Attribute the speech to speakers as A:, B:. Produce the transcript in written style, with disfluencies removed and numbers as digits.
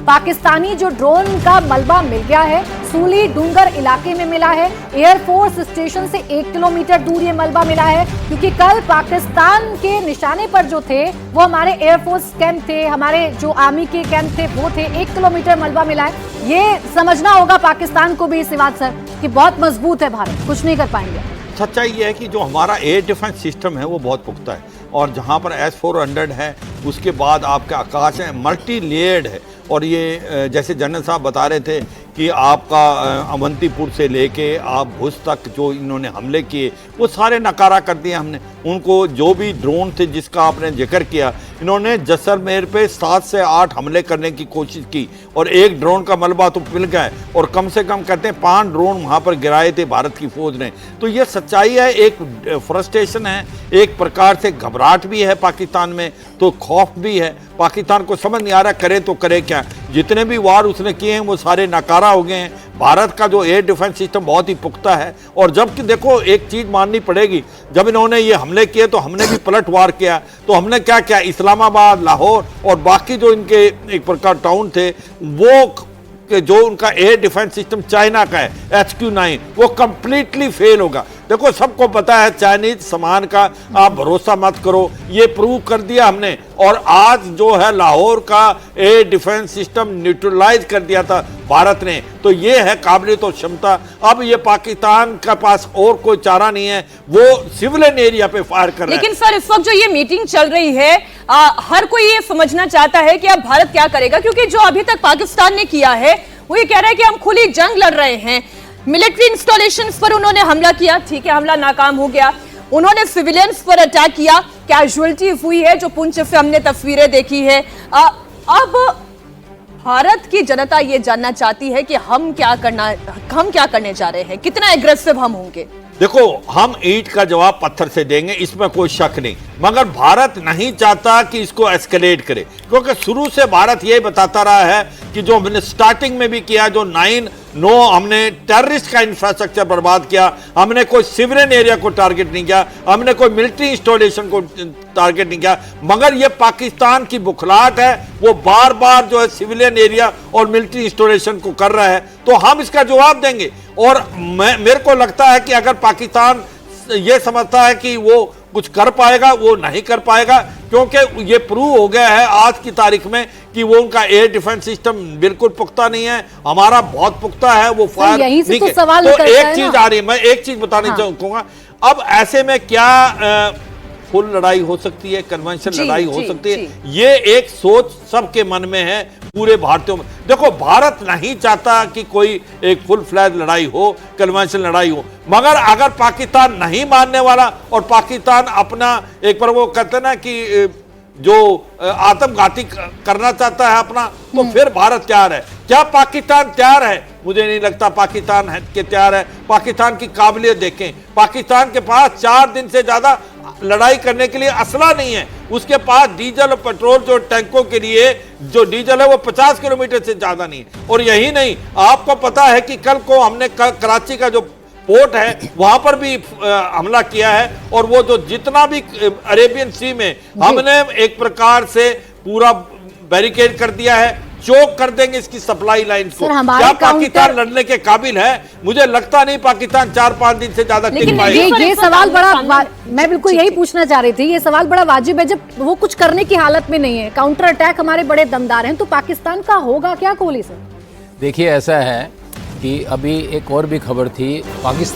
A: पाकिस्तानी जो ड्रोन का मलबा मिल गया है, सूली डूंगर इलाके में मिला है। एयरफोर्स स्टेशन से 1 किलोमीटर दूर ये मलबा मिला है, क्योंकि कल पाकिस्तान के निशाने पर जो थे वो हमारे एयरफोर्स कैंप थे, हमारे जो आर्मी के कैंप थे वो थे। 1 किलोमीटर मलबा मिला है। ये समझना होगा पाकिस्तान को भी इस बात सर कि बहुत मजबूत है भारत, कुछ नहीं कर पाएंगे।
B: सच्चाई ये है कि जो हमारा एयर डिफेंस सिस्टम है वो बहुत पुख्ता है, और जहाँ पर S-400 है, उसके बाद आपका आकाश है, मल्टी लेयर्ड है। और ये जैसे जनरल साहब बता रहे थे कि आपका अवंतीपुर से लेके आप भुज तक जो इन्होंने हमले किए वो सारे नकारा कर दिए हमने। उनको जो भी ड्रोन थे जिसका आपने जिक्र किया, इन्होंने जैसलमेर पे 7 से 8 हमले करने की कोशिश की, और एक ड्रोन का मलबा तो मिल गया है, और कम से कम कहते हैं 5 ड्रोन वहाँ पर गिराए थे भारत की फौज ने। तो ये सच्चाई है, एक फ्रस्ट्रेशन है, एक प्रकार से घबराहट भी है पाकिस्तान में, तो खौफ भी है। पाकिस्तान को समझ नहीं आ रहा करे तो करे क्या। जितने भी वार उसने किए हैं वो सारे नाकारा हो गए हैं। भारत का जो एयर डिफेंस सिस्टम बहुत ही पुख्ता है। और जबकि देखो एक चीज़ माननी पड़ेगी, जब इन्होंने ये हमले किए तो हमने भी पलटवार किया। तो हमने क्या किया, इस्लामाबाद, लाहौर और बाकी जो इनके एक प्रकार टाउन थे, वो जो उनका एयर डिफेंस सिस्टम चाइना का है HQ-9, वो कंप्लीटली फेल होगा। देखो सबको पता है चाइनीज सामान का आप भरोसा मत करो, ये प्रूव कर दिया हमने। और आज जो है लाहौर का एयर डिफेंस सिस्टम न्यूट्रलाइज कर दिया था भारत ने। तो ये है काबिलियत और क्षमता। अब ये पाकिस्तान का पास और कोई चारा नहीं है, वो सिविलियन एरिया पे फायर कर रहा है।
C: लेकिन सर इस वक्त जो ये मीटिंग चल रही है, हर कोई ये समझना चाहता है कि अब भारत क्या करेगा, क्योंकि जो अभी तक पाकिस्तान ने किया है वो ये कह रहा है कि हम खुली जंग लड़ रहे हैं। मिलिट्री इंस्टॉलेशंस पर उन्होंने हमला किया, ठीक है, हमला नाकाम हो गया। उन्होंने सिविलियंस पर अटैक किया, कैजुअलिटी हुई है, जो पुंछ से हमने तस्वीरें देखी है। अब भारत की जनता ये जानना चाहती है कि हम क्या करने जा रहे हैं, कितना एग्रेसिव हम होंगे।
B: देखो हम ईंट का जवाब पत्थर से देंगे, इसमें कोई शक नहीं, मगर भारत नहीं चाहता कि इसको एस्केलेट करे, क्योंकि शुरू से भारत ये बताता रहा है कि जो हमने स्टार्टिंग में भी किया, जो 9 हमने टेररिस्ट का इंफ्रास्ट्रक्चर बर्बाद किया, हमने कोई सिविलियन एरिया को टारगेट नहीं किया, हमने कोई मिलिट्री इंस्टॉलेशन को टारगेट नहीं किया। मगर ये पाकिस्तान की बुखलाहट है, वो बार बार जो है सिविलियन एरिया और मिलिट्री इंस्टॉलेशन को कर रहा है, तो हम इसका जवाब देंगे। और मेरे को लगता है कि अगर पाकिस्तान ये समझता है कि वो कुछ कर पाएगा, वो नहीं कर पाएगा, क्योंकि ये प्रूव हो गया है आज की तारीख में कि वो उनका एयर डिफेंस सिस्टम बिल्कुल पुख्ता नहीं है, हमारा बहुत पुख्ता है। वो फायर
A: यहीं से
B: तो
A: सवाल
B: तो एक चीज आ रही है, मैं एक चीज बताना चाहूंगा। अब ऐसे में क्या फुल लड़ाई हो सकती है, कन्वेंशन लड़ाई हो सकती है, ये एक सोच सबके मन में है, पूरे भारतीयों में। देखो भारत नहीं चाहता कि कोई एक फुल फ्लैग लड़ाई हो, कन्वेंशन लड़ाई हो, मगर अगर पाकिस्तान नहीं मानने वाला और पाकिस्तान अपना एक पर वो कहते ना कि जो आत्मघाती करना चाहता है अपना, तो फिर भारत तैयार है। क्या पाकिस्तान तैयार है? मुझे नहीं लगता पाकिस्तान के तैयार है। पाकिस्तान की काबिलियत देखें, पाकिस्तान के पास 4 दिन से ज्यादा लड़ाई करने के लिए असला नहीं है। उसके पास डीजल और पेट्रोल जो टैंकों के लिए जो डीजल है वो 50 किलोमीटर से ज्यादा नहीं है। और यही नहीं, आपको पता है कि कल को हमने कराची का जो पोर्ट है वहां पर भी हमला किया है, और वो जो जितना भी अरेबियन सी में हमने एक प्रकार से पूरा बैरिकेड कर दिया है, चोक कर देंगे इसकी सप्लाई लाइन को। क्या पाकिस्तान लड़ने के काबिल है? मुझे लगता नहीं पाकिस्तान 4-5 दिन से ज्यादा टिक पाएगा।
A: ये सवाल बड़ा, मैं बिल्कुल यही पूछना चाह रही थी, ये सवाल बड़ा वाजिब है। जब वो कुछ करने की हालत में नहीं है, काउंटर अटैक हमारे बड़े दमदार हैं, तो पाकिस्तान का होगा क्या कोहली से?
D: देखिए ऐसा है कि अभी एक और भी खबर थी, पाकिस्तान